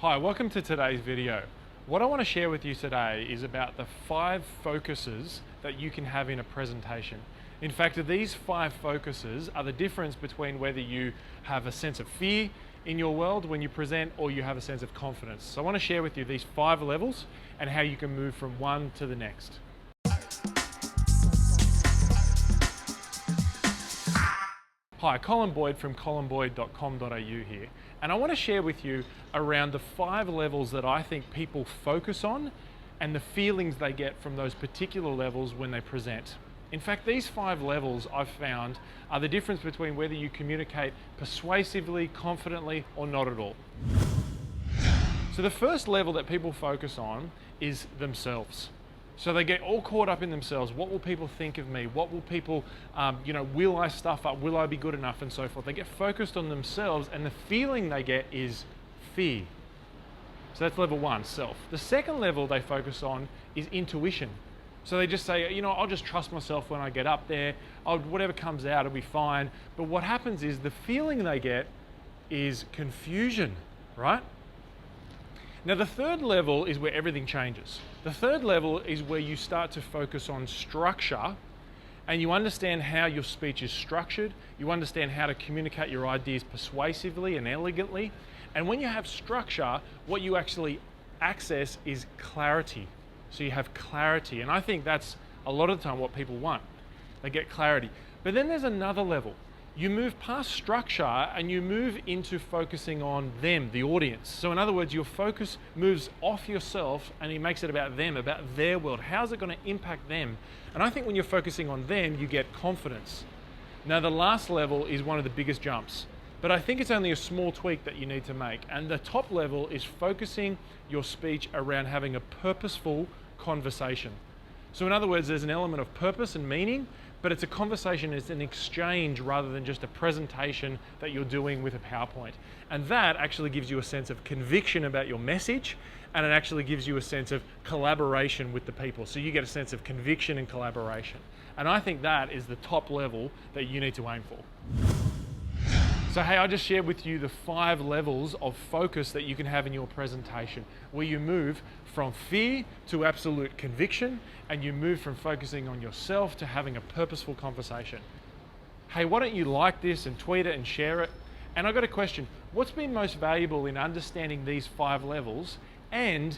Hi, welcome to today's video. What I want to share with you today is about the 5 focuses that you can have in a presentation. In fact, these 5 focuses are the difference between whether you have a sense of fear in your world when you present or you have a sense of confidence. So I want to share with you these 5 levels and how you can move from one to the next. Hi, Colin Boyd from colinboyd.com.au here, and I want to share with you around the 5 levels that I think people focus on and the feelings they get from those particular levels when they present. In fact, these 5 levels I've found are the difference between whether you communicate persuasively, confidently, or not at all. So the first level that people focus on is themselves. So they get all caught up in themselves. What will people think of me? What will people, will I stuff up? Will I be good enough? And so forth. They get focused on themselves, and the feeling they get is fear. So that's level 1, self. The second level they focus on is intuition. So they just say, I'll just trust myself when I get up there. Whatever comes out, it'll be fine. But what happens is the feeling they get is confusion, right? Now the third level is where everything changes. The third level is where you start to focus on structure and you understand how your speech is structured, you understand how to communicate your ideas persuasively and elegantly, and when you have structure, what you actually access is clarity. So you have clarity, and I think that's a lot of the time what people want. They get clarity. But then there's another level. You move past structure and you move into focusing on them, the audience. So in other words, your focus moves off yourself and it makes it about them, about their world. How's it going to impact them? And I think when you're focusing on them, you get confidence. Now the last level is one of the biggest jumps, but I think it's only a small tweak that you need to make. And the top level is focusing your speech around having a purposeful conversation. So in other words, there's an element of purpose and meaning, but it's a conversation, it's an exchange rather than just a presentation that you're doing with a PowerPoint. And that actually gives you a sense of conviction about your message, and it actually gives you a sense of collaboration with the people. So you get a sense of conviction and collaboration. And I think that is the top level that you need to aim for. So hey, I just shared with you the 5 levels of focus that you can have in your presentation, where you move from fear to absolute conviction, and you move from focusing on yourself to having a purposeful conversation. Hey, why don't you like this and tweet it and share it? And I've got a question. What's been most valuable in understanding these 5 levels, and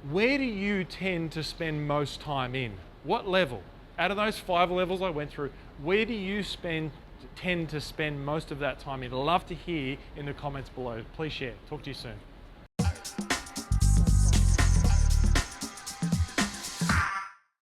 where do you tend to spend most time in? What level? Out of those 5 levels I went through, where do you tend to spend most of that time in? I'd love to hear in the comments below. Please share. Talk to you soon.